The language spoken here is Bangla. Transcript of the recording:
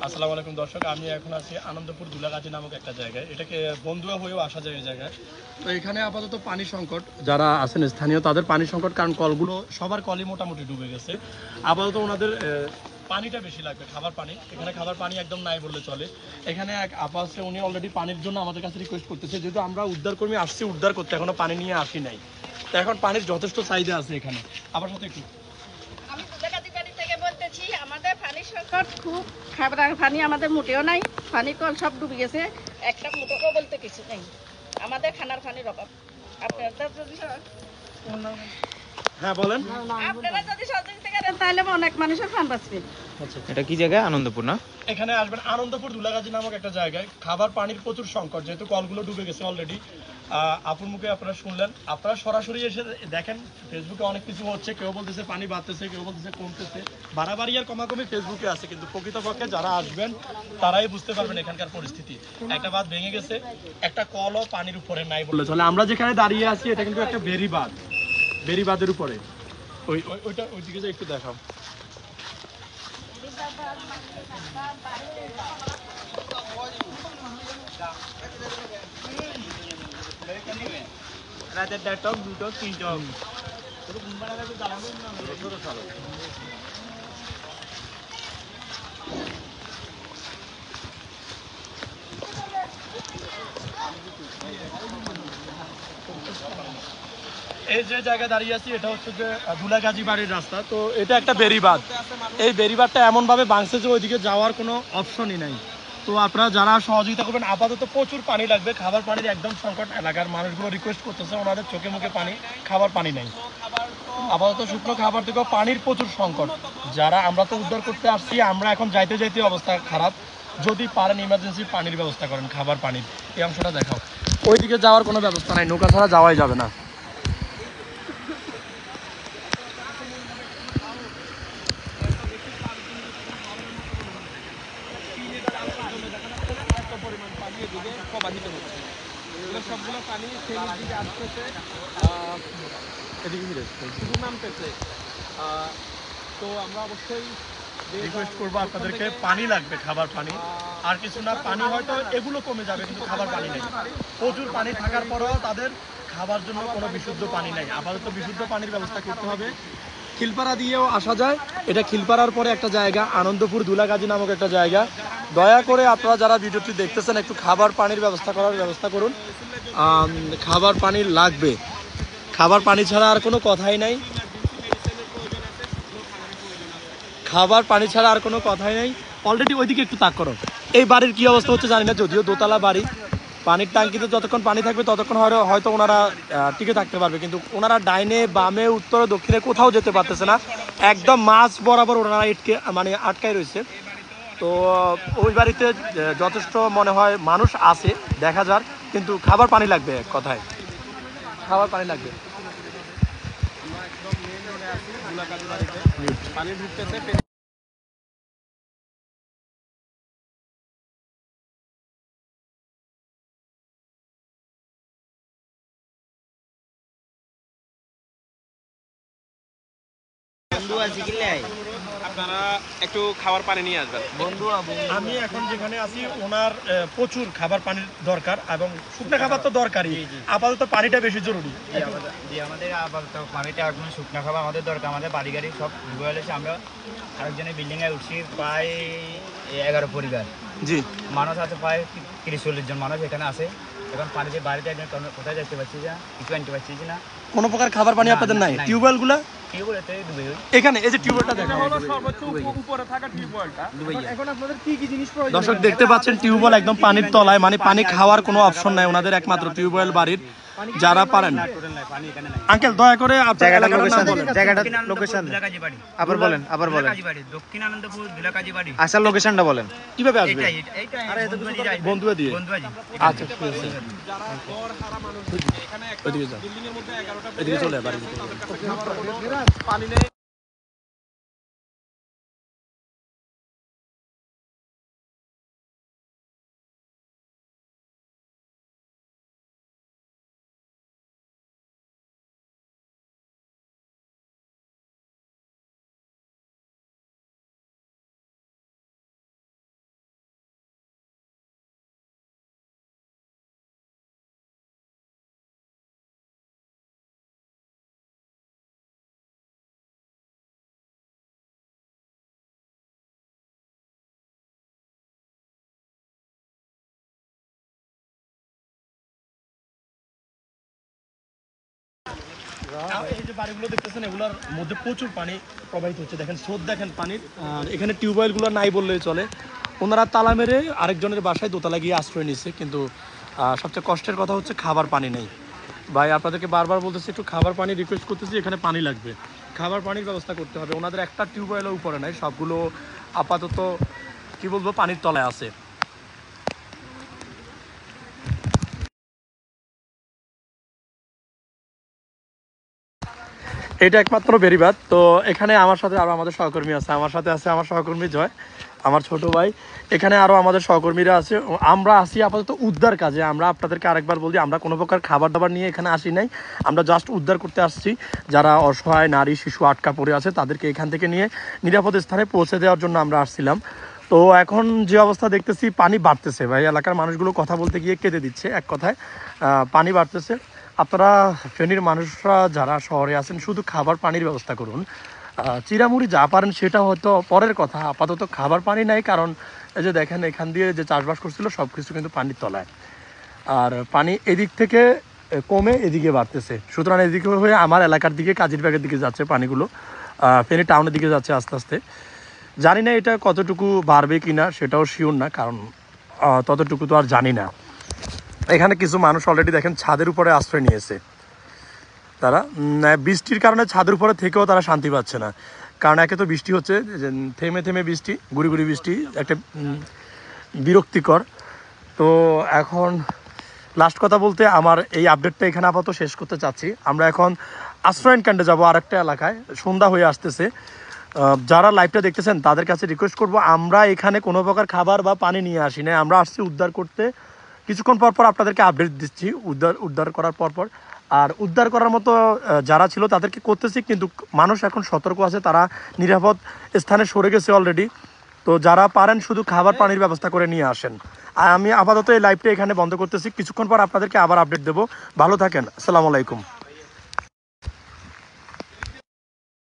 আসসালামু আলাইকুম দর্শক, আমি এখন আছি আনন্দপুর দুলাগাজী নামক একটা জায়গায়। এটাকে বন্ধুয়া হয়েও আসা যায় এই জায়গায়। তো এখানে আপাতত পানি সংকট, যারা আছেন স্থানীয় তাদের পানি সংকট, কারণ কলগুলো সবার কলই মোটামুটি ডুবে গেছে। আপাতত ওনাদের পানিটা বেশি লাগবে, খাবার পানি। এখানে খাবার পানি একদম নাই বললে চলে। এখানে এক আপা আছে, উনি অলরেডি পানির জন্য আমাদের কাছে রিকোয়েস্ট করতেছে, যেহেতু আমরা উদ্ধারকর্মী আসছি উদ্ধার করতে, এখনো পানি নিয়ে আসি নাই। তো এখন পানির যথেষ্ট চাহিদা আছে এখানে। আবার সাথে একটু আমি দুর্গাগাজী বাড়ি থেকে বলতেছি, আমাদের পানির সংকট খুব। খাবার পানি আমাদের মোটেও নাই, পানি কল সব ডুবে গেছে, একটা মোটরও বলতে কিছু নেই। আমাদের খানার পানির অভাব। আপনাদের যদি হ্যাঁ বলেন। আপনারা যদি সহযোগিতা করেন তাহলে অনেক মানুষের প্রাণ বাঁচবে। এটা কি জায়গা? আনন্দপুর না? এখানে আসবেন আনন্দপুর দুলাগাজী নামক একটা জায়গায়। খাবার পানির প্রচুর সংকট, যেহেতু কলগুলো ডুবে গেছে অলরেডি। আপুর মুখে আপনারা শুনলেন, আপনারা সরাসরি এসে দেখেন। ফেসবুকে অনেক কিছু হচ্ছে, কেউ বলতেছে পানি বাড়তেছে, কেউ বলতেছে কমতেছে। বাড়াবাড়ি আর কমাকমি ফেসবুকে আছে, কিন্তু প্রকৃতপক্ষে যারা আসবেন তারাই বুঝতে পারবেন এখানকার পরিস্থিতি। একটা বাঁধ ভেঙে গেছে, একটা কলও পানির উপরে নাই বললে চলে। আমরা যেখানে দাঁড়িয়ে আছি এটা কিন্তু একটা বেরি বাঁধ, বেরি বাঁধের উপরে। ওইটা ওইদিকে যে একটু দেখাও। রাতের 1টা টক 2টো 3টো। এই যে জায়গায় দাঁড়িয়ে আছি এটা হচ্ছে যে দুলাগাজী বাড়ির রাস্তা। তো এটা একটা বেরিবাঁধ। এই বেরিবাঁধটা এমনভাবে ভাঙছে যে ওইদিকে যাওয়ার কোনো অপশনই নাই। তো আপনারা যারা সহযোগিতা করবেন, আপাতত প্রচুর পানি লাগবে, খাবার পানির একদম সংকট। এলাকার মানুষগুলো রিকোয়েস্ট করতেছে, ওনাদের চোখে মুখে পানি, খাবার পানি নেই। আপাতত শুকনো খাবার থেকেও পানির প্রচুর সংকট। যারা আমরা তো উদ্ধার করতে আসছি, আমরা এখন যাইতে যাইতে অবস্থা খারাপ। যদি পারেন ইমার্জেন্সি পানির ব্যবস্থা করেন, খাবার পানির এই অংশটা দেখাও। ওইদিকে যাওয়ার কোনো ব্যবস্থা নাই, নৌকা ছাড়া যাওয়াই যাবে না। সবগুলো পানি ফেনীর দিকে আসতেছে, শুধু নামতেছে। তো আমরা অবশ্যই রিকোয়েস্ট করবো আপনাদেরকে, পানি লাগবে, খাবার পানি। আর কিছু না, পানি হয়তো এগুলো কমে যাবে, কিন্তু খাবার পানি নেই। প্রচুর পানি থাকার পরেও তাদের খাবার জন্য কোনো বিশুদ্ধ পানি নেই। আপাতত বিশুদ্ধ পানির ব্যবস্থা করতে হবে। খিলপাড়া দিয়েও আসা যায়, এটা খিলপাড়ার পরে একটা জায়গা আনন্দপুর দুলাগাজী নামক একটা জায়গা। দয়া করে আপনারা যারা ভিডিওটি দেখতেছেন একটু খাবার পানির ব্যবস্থা করার ব্যবস্থা করুন। খাবার পানি লাগবে, খাবার পানি ছাড়া আর কোনো কথাই নাই। খাবার পানি ছাড়া আর কোনো কথাই নেই। অলরেডি ওইদিকে একটু তাক করো। এই বাড়ির কি অবস্থা হচ্ছে জানি না, যদিও দোতলা বাড়ি। পানির ট্যাঙ্কিতে যতক্ষণ পানি থাকবে ততক্ষণ হয়তো ওনারা টিকে থাকতে পারবে, কিন্তু ওনারা ডাইনে বামে উত্তরে দক্ষিণে কোথাও যেতে পারতেছে না। একদম মাঝ বরাবর ওনারা আটকায় রয়েছে। তো ওই বাড়িতে যথেষ্ট মনে হয় মানুষ আছে, দেখা যাক। কিন্তু খাবার পানি লাগবে, এক কথায় খাবার পানি লাগবে। আমরা একদম মেন রোডে আছি, দুলাগাজী বাড়িতে পানি ঢুকতেছে। আপনারা একটু খাবার পানি নিয়ে আসবেন। আমি এখন যেখানে আছি ওনার প্রচুর খাবার পানির দরকার, এবং শুকনো খাবার তো দরকারই, আপাতত পানিটা বেশি জরুরি। আমাদের আপাতত পানিটা এখন শুকনো খাবার আমাদের দরকার। আমাদের বাড়ি গাড়ি সব ডুবে গেছে। আমরা আরেকজনের বিল্ডিংয়ে উঠছি, প্রায় 11 পরিবার। জি, মানুষ আছে প্রায় 30-40 জন মানুষ এখানে আছে। এখন পানিতে বাড়িতে একজন কোথায় যেতে পারছি না, কিছু আনতে পারছি না। কোনো প্রকার খাবার পানি আপনাদের নাই? টিউবওয়েল গুলা টিউবওয়েলতে ডুবে গেছে। এখানে এই যে টিউবওয়েলটা এটা দেখেন, হলো সর্বোচ্চ উপরে থাকা টিউবওয়েলটা। এখন আপনাদের কি কি জিনিস প্রয়োজন? দর্শক দেখতে পাচ্ছেন টিউবওয়েল একদম পানির তলায়, মানে পানি খাওয়ার কোনো অপশন নাই ওনাদের। একমাত্র টিউবওয়েল বাড়ির। যারা পারেন আঙ্কেল দয়া করে আপনার এলাকার নাম বলেন। আবার বলেন দক্ষিণ আনন্দপুর দুলাগাজী বাড়ি। আচ্ছা, লোকেশনটা বলেন। কিভাবে আসবে? বন্ধুয়া দিয়ে। আচ্ছা, ঠিক আছে। যারা ঘর হারা মানুষ, এখানে একটা ওইদিকে যান, বিল্ডিং এর মধ্যে 11টা এদিকে চলে বাড়ি। পানি নেই। এই যে বাড়িগুলো দেখতেছেন এগুলোর মধ্যে প্রচুর পানি প্রবাহিত হচ্ছে, দেখেন স্রোত দেখেন পানির। আর এখানে টিউবওয়েলগুলো নাই বললেই চলে। ওনারা তালা মেরে আরেকজনের বাসায় দোতলা গিয়ে আশ্রয় নিচ্ছে, কিন্তু সবচেয়ে কষ্টের কথা হচ্ছে খাবার পানি নেই। ভাই আপনাদেরকে বারবার বলতেছি একটু খাবার পানি রিকোয়েস্ট করতেছি, এখানে পানি লাগবে, খাবার পানির ব্যবস্থা করতে হবে। ওনাদের একটা টিউবওয়েলও উপরে নাই, সবগুলো আপাতত কি বলবো পানির তলায় আছে। এটা একমাত্র বেরিবাদ। তো এখানে আমার সাথে আরও আমাদের সহকর্মী আছে, আমার সাথে আছে আমার সহকর্মী জয়, আমার ছোট ভাই, এখানে আরও আমাদের সহকর্মীরা আছে। আমরা আসি আপাতত উদ্ধার কাজে। আমরা আপনাদেরকে আরেকবার বলি, আমরা কোনো প্রকার খাবার দাবার নিয়ে এখানে আসি নাই, আমরা জাস্ট উদ্ধার করতে আসছি। যারা অসহায় নারী শিশু আটকা পড়ে আছে তাদেরকে এখান থেকে নিয়ে নিরাপদ স্থানে পৌঁছে দেওয়ার জন্য আমরা আসছিলাম। তো এখন যে অবস্থা দেখতেছি পানি বাড়তেছে ভাই, এলাকার মানুষগুলো কথা বলতে গিয়ে কেঁদে দিচ্ছে। এক কথায় পানি বাড়তেছে। আপনারা ফেনীর মানুষরা যারা শহরে আছেন শুধু খাবার পানির ব্যবস্থা করুন, চিরামুড়ি যা পারেন সেটা হয়তো পরের কথা, আপাতত খাবার পানি নাই। কারণ এই যে দেখেন এখান দিয়ে যে চাষবাস করছিল সব কিছু কিন্তু পানির তলায়, আর পানি এদিক থেকে কমে এদিকে বাড়তেছে। সুতরাং এদিকে হয়ে আমার এলাকার দিকে কাজিরবাগের দিকে যাচ্ছে পানিগুলো, ফেনী টাউনের দিকে যাচ্ছে আস্তে আস্তে। জানি না এটা কতটুকু বাড়বে কিনা সেটাও শিওর না, কারণ ততটুকু তো আর জানি না। এখানে কিছু মানুষ অলরেডি দেখেন ছাদের উপরে আশ্রয় নিয়েছে। তারা বৃষ্টির কারণে ছাদের উপরে থেকেও তারা শান্তি পাচ্ছে না, কারণ একে তো বৃষ্টি হচ্ছে থেমে থেমে বৃষ্টি, গুড়ি গুড়ি বৃষ্টি, একটা বিরক্তিকর। তো এখন লাস্ট কথা বলতে আমার এই আপডেটটা এখানে আপাতত শেষ করতে চাচ্ছি। আমরা এখন আশ্রয়ন ক্যাম্পে যাবো আরেকটা এলাকায়, সন্ধ্যা হয়ে আসতেছে। যারা লাইভটা দেখতেছেন তাদের কাছে রিকোয়েস্ট করব, আমরা এখানে কোনো প্রকার খাবার বা পানি নিয়ে আসি না, আমরা আসছি উদ্ধার করতে। কিছুক্ষণ পর পর আপনাদেরকে আপডেট দিচ্ছি উদ্ধার করার পর। আর উদ্ধার করার মতো যারা ছিল তাদেরকে করতেছি, কিন্তু মানুষ এখন সতর্ক আছে, তারা নিরাপদ স্থানে সরে গেছে অলরেডি। তো যারা পারেন শুধু খাবার পানির ব্যবস্থা করে নিয়ে আসেন। আর আমি আপাতত এই লাইভটা এখানে বন্ধ করতেছি, কিছুক্ষণ পর আপনাদেরকে আবার আপডেট দেবো। ভালো থাকেন, আসসালামু আলাইকুম।